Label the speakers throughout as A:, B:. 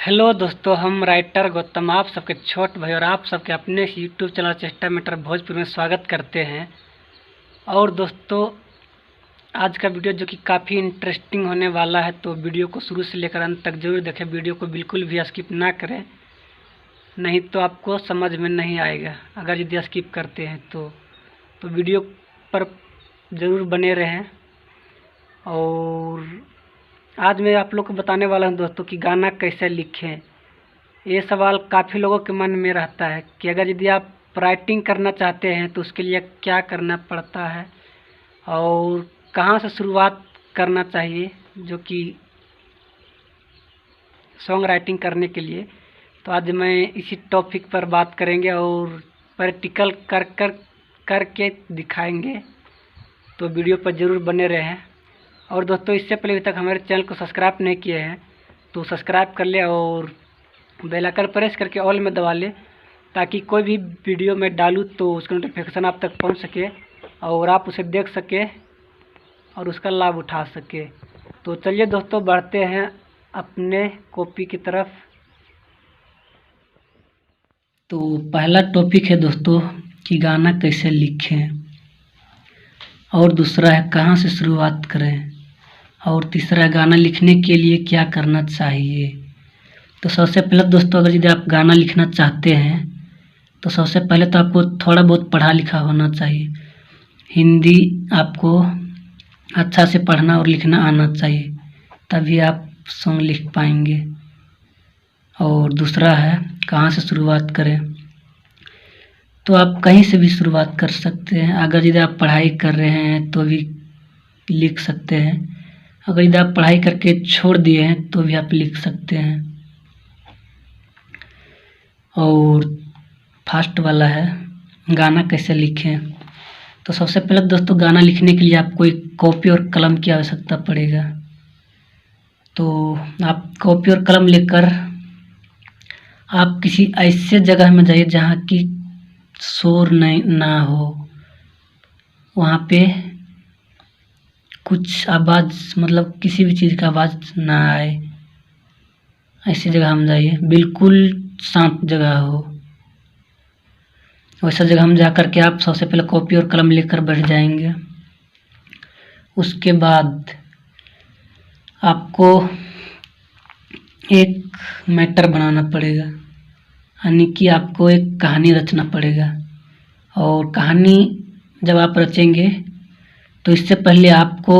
A: Hello दोस्तों, हम writer Gautam आप सबके छोट भाई और आप सबके अपने यूट्यूब चैनल चेष्टा मेटर भोजपुर में स्वागत करते हैं। और दोस्तों, आज का वीडियो जो कि काफ़ी इंटरेस्टिंग होने वाला है, तो वीडियो को शुरू से लेकर अंत तक जरूर देखें। वीडियो को बिल्कुल भी स्किप ना करें, नहीं तो आपको समझ में नहीं आएगा अगर यदि स्किप करते हैं तो वीडियो पर ज़रूर बने रहें। और आज मैं आप लोग को बताने वाला हूं दोस्तों कि गाना कैसे लिखें। ये सवाल काफ़ी लोगों के मन में रहता है कि अगर यदि आप राइटिंग करना चाहते हैं तो उसके लिए क्या करना पड़ता है और कहाँ से शुरुआत करना चाहिए, जो कि सॉन्ग राइटिंग करने के लिए। तो आज मैं इसी टॉपिक पर बात करेंगे और प्रैक्टिकल करके दिखाएंगे, तो वीडियो पर ज़रूर बने रहें। और दोस्तों, इससे पहले अभी तक हमारे चैनल को सब्सक्राइब नहीं किए हैं तो सब्सक्राइब कर ले और बेल आइकन प्रेस करके ऑल में दबा ले, ताकि कोई भी वीडियो मैं डालूँ तो उसका नोटिफिकेशन आप तक पहुंच सके और आप उसे देख सके और उसका लाभ उठा सके। तो चलिए दोस्तों, बढ़ते हैं अपने कॉपी की तरफ। तो पहला टॉपिक है दोस्तों कि गाना कैसे लिखें, और दूसरा है कहाँ से शुरुआत करें, और तीसरा गाना लिखने के लिए क्या करना चाहिए। तो सबसे पहले दोस्तों, अगर यदि आप गाना लिखना चाहते हैं तो सबसे पहले तो आपको थोड़ा बहुत पढ़ा लिखा होना चाहिए। हिंदी आपको अच्छा से पढ़ना और लिखना आना चाहिए, तभी आप सॉन्ग लिख पाएंगे। और दूसरा है कहाँ से शुरुआत करें, तो आप कहीं से भी शुरुआत कर सकते हैं। अगर यदि आप पढ़ाई कर रहे हैं तो भी लिख सकते हैं, अगर यदि आप पढ़ाई करके छोड़ दिए हैं तो भी आप लिख सकते हैं। और फर्स्ट वाला है गाना कैसे लिखें। तो सबसे पहले दोस्तों, गाना लिखने के लिए आपको एक कॉपी और कलम की आवश्यकता पड़ेगा। तो आप कॉपी और कलम लेकर आप किसी ऐसे जगह में जाइए जहाँ की शोर नहीं ना हो, वहाँ पे कुछ आवाज़ मतलब किसी भी चीज़ का आवाज़ ना आए, ऐसी जगह हम जाइए, बिल्कुल शांत जगह हो। वैसा जगह हम जा कर के आप सबसे पहले कॉपी और कलम लेकर बैठ जाएंगे। उसके बाद आपको एक मैटर बनाना पड़ेगा, यानी कि आपको एक कहानी रचना पड़ेगा। और कहानी जब आप रचेंगे तो इससे पहले आपको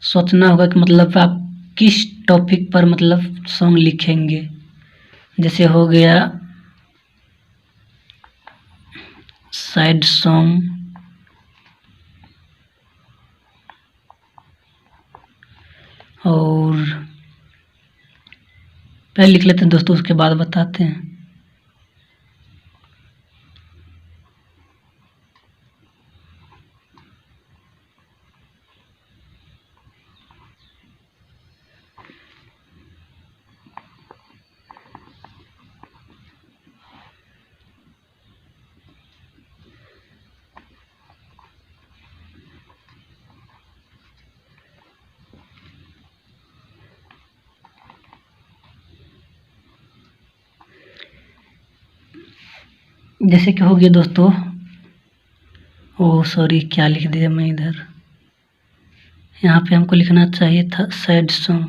A: सोचना होगा कि मतलब आप किस टॉपिक पर मतलब सॉन्ग लिखेंगे। जैसे हो गया सैड सॉन्ग, और पहले लिख लेते हैं दोस्तों, उसके बाद बताते हैं। जैसे कि हो गया दोस्तों, ओ सॉरी, क्या लिख दिया मैं इधर। यहाँ पे हमको लिखना चाहिए था सैड सॉन्ग।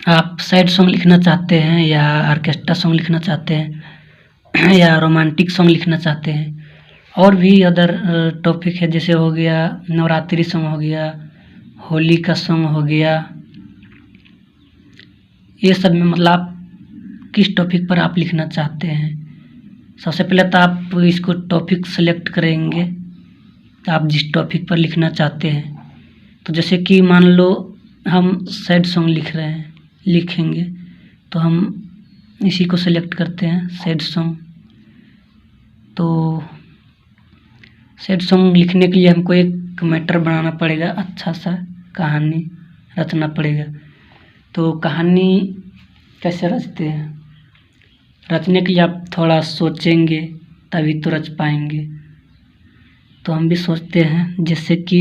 A: आप सैड सॉन्ग लिखना चाहते हैं या ऑर्केस्ट्रा सॉन्ग लिखना चाहते हैं या रोमांटिक सॉन्ग लिखना चाहते हैं, और भी अदर टॉपिक है। जैसे हो गया नवरात्रि सॉन्ग हो गया, होली का सॉन्ग हो गया, ये सब में मतलब आप किस टॉपिक पर आप लिखना चाहते हैं। सबसे पहले तो आप इसको टॉपिक सेलेक्ट करेंगे, तो आप जिस टॉपिक पर लिखना चाहते हैं। तो जैसे कि मान लो हम सैड सॉन्ग लिखेंगे, तो हम इसी को सेलेक्ट करते हैं, सैड सॉन्ग। तो सैड सॉन्ग लिखने के लिए हमको एक मैटर बनाना पड़ेगा, अच्छा सा कहानी रचना पड़ेगा। तो कहानी कैसे रचते हैं, रचने के लिए आप थोड़ा सोचेंगे तभी तो रच पाएंगे। तो हम भी सोचते हैं, जैसे कि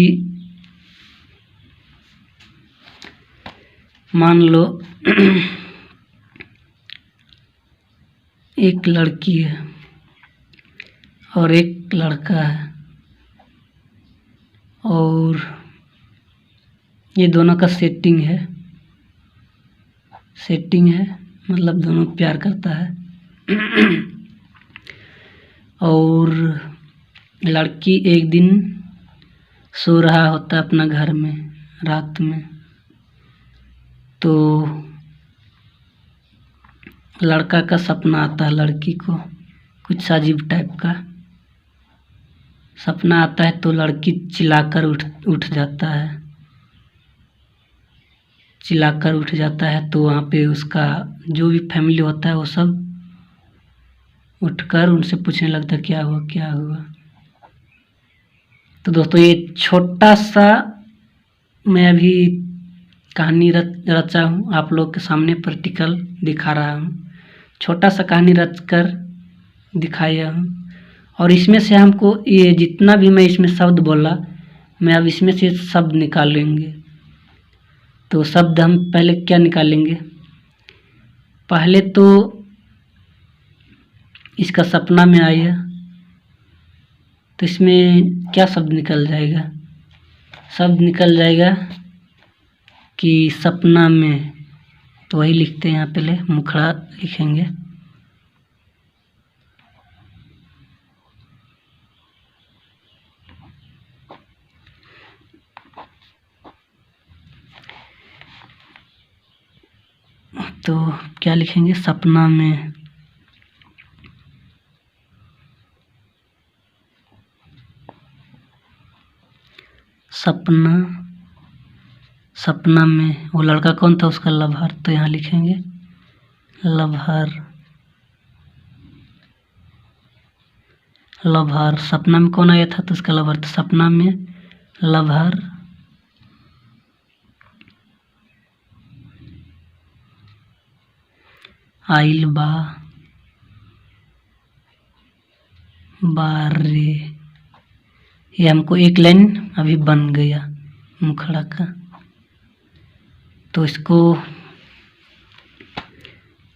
A: मान लो एक लड़की है और एक लड़का है और ये दोनों का सेटिंग है मतलब दोनों प्यार करता है और लड़की एक दिन सो रहा होता है अपना घर में रात में, तो लड़का का सपना आता है लड़की को, कुछ अजीब टाइप का सपना आता है। तो लड़की चिल्लाकर उठ जाता है तो वहाँ पे उसका जो भी फैमिली होता है वो सब उठकर उनसे पूछने लगता है क्या हुआ। तो दोस्तों ये छोटा सा मैं अभी कहानी रचा हूँ, आप लोग के सामने प्रैक्टिकल दिखा रहा हूँ। छोटा सा कहानी रच कर दिखाया हूँ और इसमें से हमको ये जितना भी मैं इसमें शब्द बोला, मैं अब इसमें से शब्द निकालेंगे। तो शब्द हम पहले क्या निकालेंगे, पहले तो इसका सपना में आया तो इसमें क्या शब्द निकल जाएगा, शब्द निकल जाएगा कि सपना में। तो वही लिखते हैं, यहाँ पहले मुखड़ा लिखेंगे। तो क्या लिखेंगे, सपना में। सपना में वो लड़का कौन था, उसका लवर। तो यहाँ लिखेंगे लवर। सपना में कौन आया था, तो उसका लवर। तो सपना में लवर आइल बारे। ये हमको एक लाइन अभी बन गया मुखड़ा का। तो इसको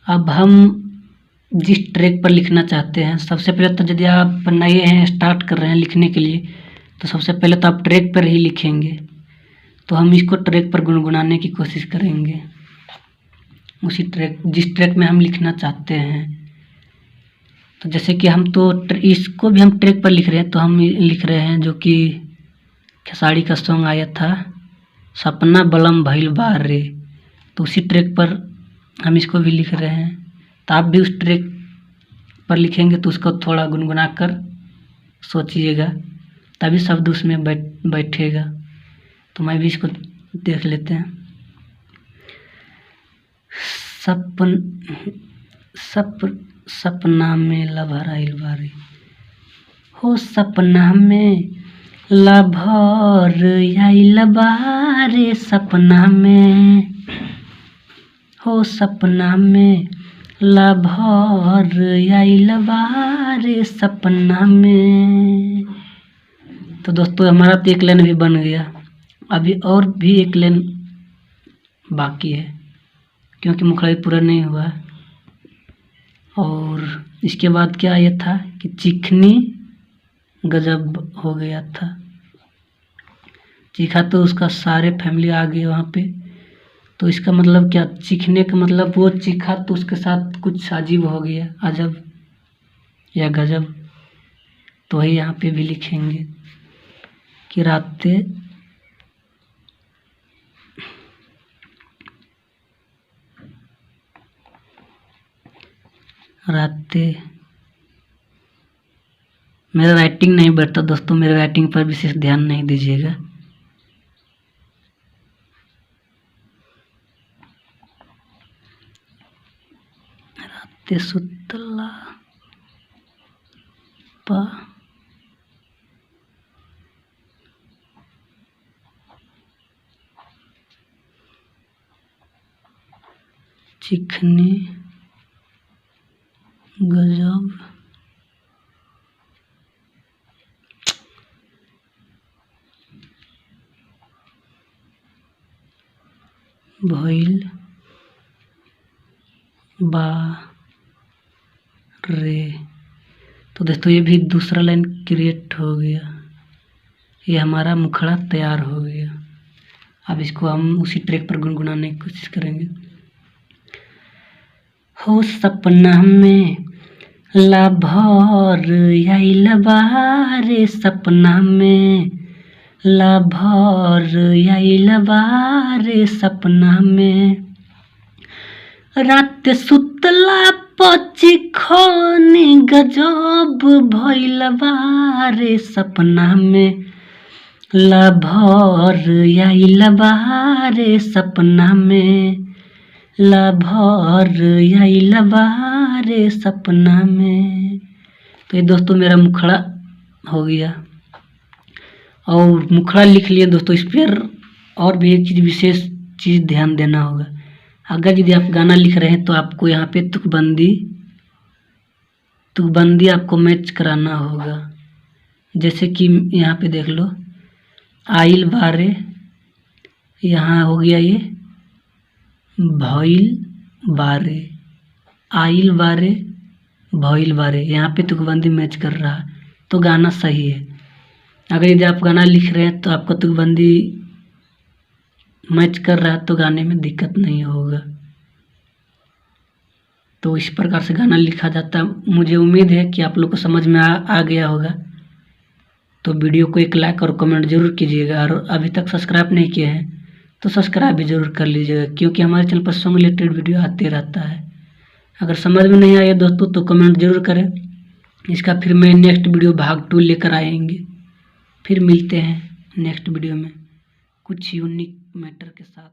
A: अब हम जिस ट्रैक पर लिखना चाहते हैं, सबसे पहले तो यदि आप नए हैं, स्टार्ट कर रहे हैं लिखने के लिए, तो सबसे पहले तो आप ट्रैक पर ही लिखेंगे। तो हम इसको ट्रैक पर गुनगुनाने की कोशिश करेंगे, उसी ट्रैक जिस ट्रैक में हम लिखना चाहते हैं। तो जैसे कि हम तो इसको भी हम ट्रैक पर लिख रहे हैं, तो हम लिख रहे हैं जो कि खेसारी का सॉन्ग आया था, सपना बलम भइल बार रे। तो उसी ट्रैक पर हम इसको भी लिख रहे हैं। तो आप भी उस ट्रैक पर लिखेंगे तो उसको थोड़ा गुनगुना कर सोचिएगा, तभी शब्द उसमें बैठेगा। तो मैं भी इसको देख लेते हैं। सपना में लभर आइल बारे हो, सपना में लभर आइल बारे। सपना में हो, सपना में लभर आइल बारे। सपना में। तो दोस्तों हमारा तो एक लाइन भी बन गया, अभी और भी एक लाइन बाकी है क्योंकि मुखड़ा भी पूरा नहीं हुआ। और इसके बाद क्या आया था कि चिकनी गजब हो गया था। चीखा तो उसका सारे फैमिली आ गए वहाँ पे। तो इसका मतलब क्या, चीखने का मतलब वो चीखा तो उसके साथ कुछ अजीब हो गया, अजब या गजब। तो वही यहाँ पे भी लिखेंगे कि रातें। मेरा राइटिंग नहीं बैठता दोस्तों, मेरे राइटिंग पर विशेष ध्यान नहीं दीजिएगा। रातें सुतला पा चिखने गजब भइल बा रे। तो दोस्तों ये भी दूसरा लाइन क्रिएट हो गया, ये हमारा मुखड़ा तैयार हो गया। अब इसको हम उसी ट्रैक पर गुनगुनाने की कोशिश करेंगे। हो सपना में लाभर आइल बा रे, सपना में लाभर आइल बा रे, सपना में रात सुतला पची खोनी गजब भइल बा रे, सपना में लाभर आइल बा रे, सपना में लाभर आइल बा रे, सपना में। तो ये दोस्तों मेरा मुखड़ा हो गया और मुखड़ा लिख लिया दोस्तों। इस पर और भी एक चीज़ विशेष चीज़ ध्यान देना होगा। अगर यदि आप गाना लिख रहे हैं तो आपको यहाँ पे तुकबंदी आपको मैच कराना होगा। जैसे कि यहाँ पे देख लो, आइल बारे, यहाँ हो गया ये भइल बारे, आइल बारे भइल बारे, यहाँ पे तुकबंदी मैच कर रहा है तो गाना सही है। अगर यदि आप गाना लिख रहे हैं तो आपको तुकबंदी मैच कर रहा है तो गाने में दिक्कत नहीं होगा। तो इस प्रकार से गाना लिखा जाता है। मुझे उम्मीद है कि आप लोग को समझ में आ गया होगा। तो वीडियो को एक लाइक और कमेंट जरूर कीजिएगा, और अभी तक सब्सक्राइब नहीं किए हैं तो सब्सक्राइब भी जरूर कर लीजिएगा, क्योंकि हमारे चैनल पर सॉन्ग रिलेटेड वीडियो आते रहता है। अगर समझ में नहीं आया दोस्तों तो कमेंट जरूर करें। इसका फिर मैं नेक्स्ट वीडियो भाग 2 लेकर आएंगे। फिर मिलते हैं नेक्स्ट वीडियो में कुछ यूनिक मैटर के साथ।